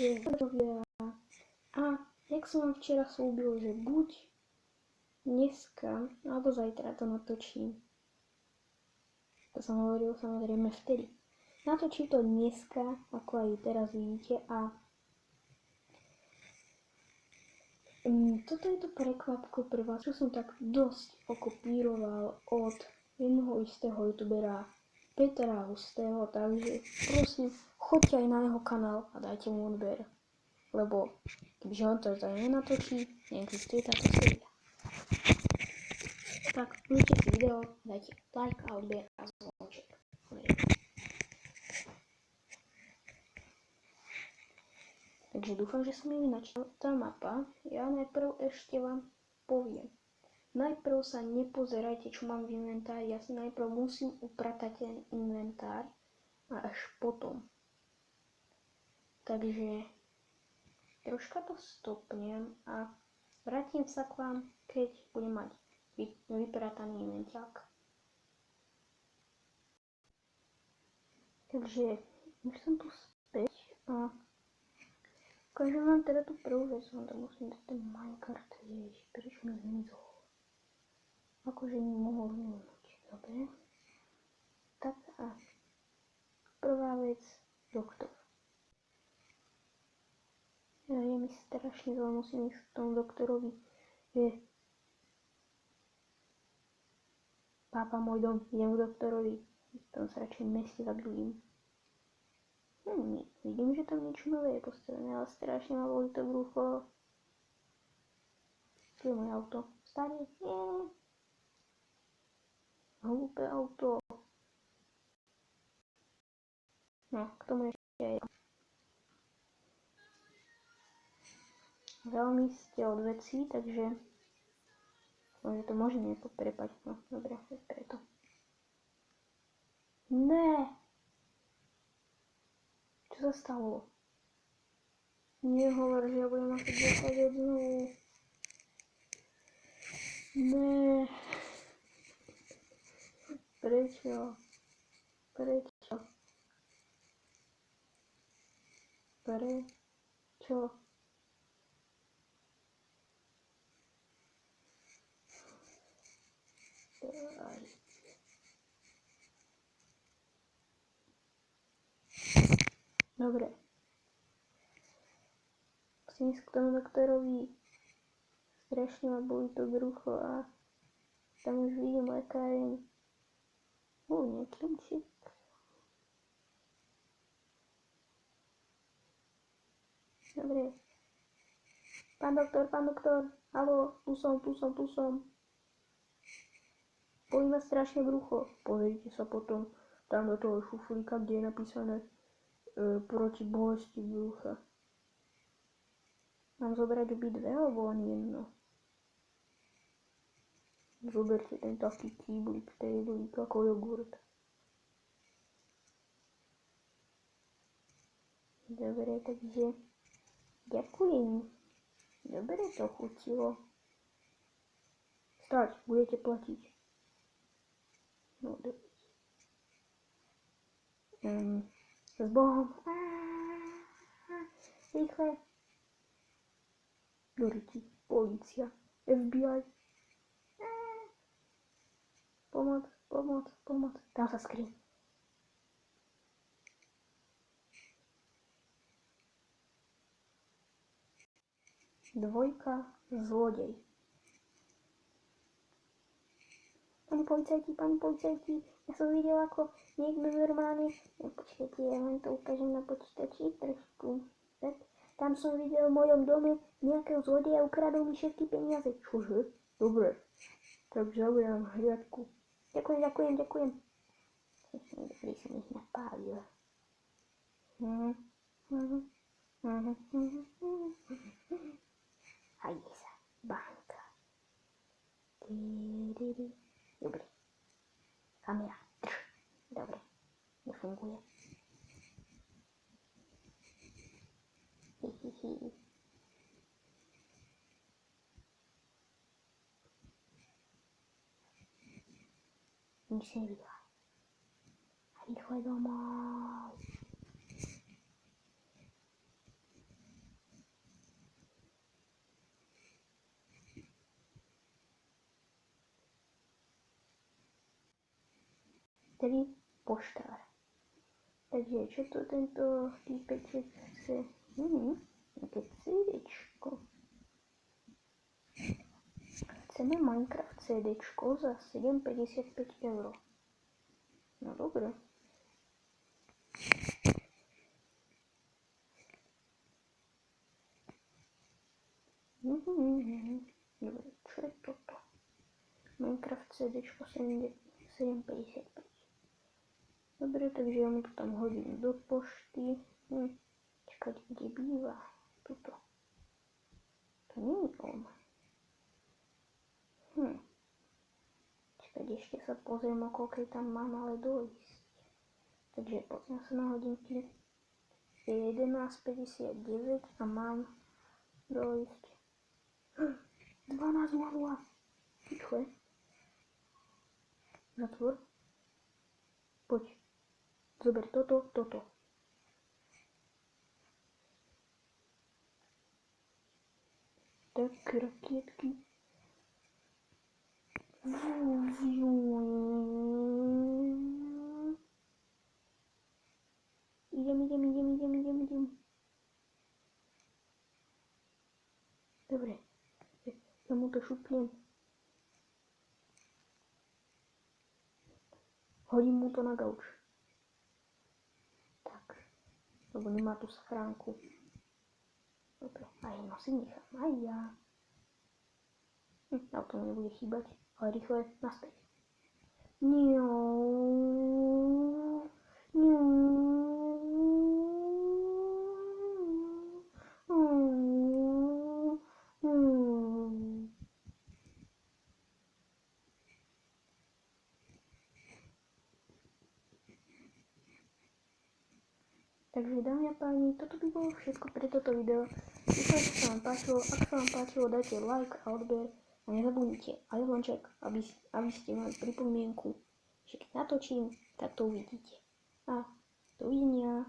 A jak som vám včera slúbil, že buď dneska, alebo zajtra to natočím. To som hovoril samozrejme vtedy. Natočím to dneska, ako aj teraz vidíte, a toto je to prekvapko pre vás, čo som tak dosť okopíroval od jednoho istého youtubera Petra Hustého, takže prosím, choďte aj na jeho kanál a dajte mu odber, lebo kebyže on to nenatočí, neexistuje táto séria. Tak, ľúďte si video, dajte like a odber a zvonček. Takže dúfam, že som ju načal. Tá mapa, ja najprv ešte vám poviem. Najprv sa nepozerajte, čo mám v inventári, ja si najprv musím upratať ten inventár a až potom. Takže troška to stopnem a vrátim sa k vám, keď budem mať vyprataný inventák. Takže už som tu späť a ukážem vám teda tú prvú vec, vám to musím dať ten minecart, ježiš, prečo mi zmizol? Akože mi mohol zmiznúť, dobre? Tak a prvá vec, doktor. Ja je mi strašne veľa, musím ísť k tomu doktorovi, že pápa môj dom, idem k doktorovi, tam sa radšej meste za druhým. Vidím, že tam niečo nové je postavené, ale strašne ma bolí to brucho. Tu je moje auto. Staré? Hlúpe auto. No, k tomu ešte aj. Veľmi ste odvecí, takže môže to možné prepať. No, dobre, preto. Ne! Čo sa stalo? Nehovor, že ja budem mať ďakať jednu. Ne. Prečo? Prečo? Prečo? Dobre. Musím ísť k tomu doktorovi. Strašne ma bolí to brucho a tam už vidím lekáreň. Nekľúčik. Dobre. Pán doktor, haló, tu som. Bolí ma strašne brucho. Pozrite sa potom tam do toho šuflíka, kde je napísané proti bolesti brucha. Mám zobrať obidve alebo ani jedno? Zoberte ten taký kýblik, ako jogurt. Dobre, takže ďakujem. Dobre to chutilo. Stať, budete platiť. No, dobre. S Bohom. Rýchle. Doriti, polícia, FBI. Pomoc. Tam sa skryj. Dvojka, zlodej. Pani policajti, ja som videl, ako niekto normálne... Počkajte, ja vám to ukážem na počítači trošku. Tak, tam som videl v mojom dome nejakého zlodeja, ukradol mi všetky peniaze. Čože? Dobre. Tak zaujám hliadku. Ďakujem. Dobrý som ich napálil. Hajde sa, banka. Dobre. Kamera. Dobre. Nefunguje. Nič nevidela. Rýchle domov. tedy poštár. Takže čo to tento týpeček chce? Nejaké CDčko. Chceme Minecraft CDčko za 7,55 €. No dobre. Dobre, čo je toto? Minecraft CDčko 7,55. Dobre, takže ja mu to tam hodím do pošty. Čakať, kde býva. Tuto. To nie je on. Čakať, ešte sa pozriem, o koľkej tam mám ale dojsť. Takže pozriem sa na hodinky. Je 11,59 a mám dojsť 12,00. Rýchle. Zatvor. Poď. Zober toto. Tak, rakietky. Idem. Dobre. Ja mu to šupnem. Hodím mu to na gauč. Tak. Lebo nemá tu schránku. Dobre. Aj no si nechám. Aj ja. Auto mi nebude chýbať. Ale rýchle naspäť. Takže dámy a páni, toto by bolo všetko pre toto video. Dúfam, že sa vám páčilo. Ak sa vám páčilo, dajte like a odber. A nezabudnite aj zvonček, aby ste mali pripomienku, že keď natočím, tak to uvidíte. A dovidenia.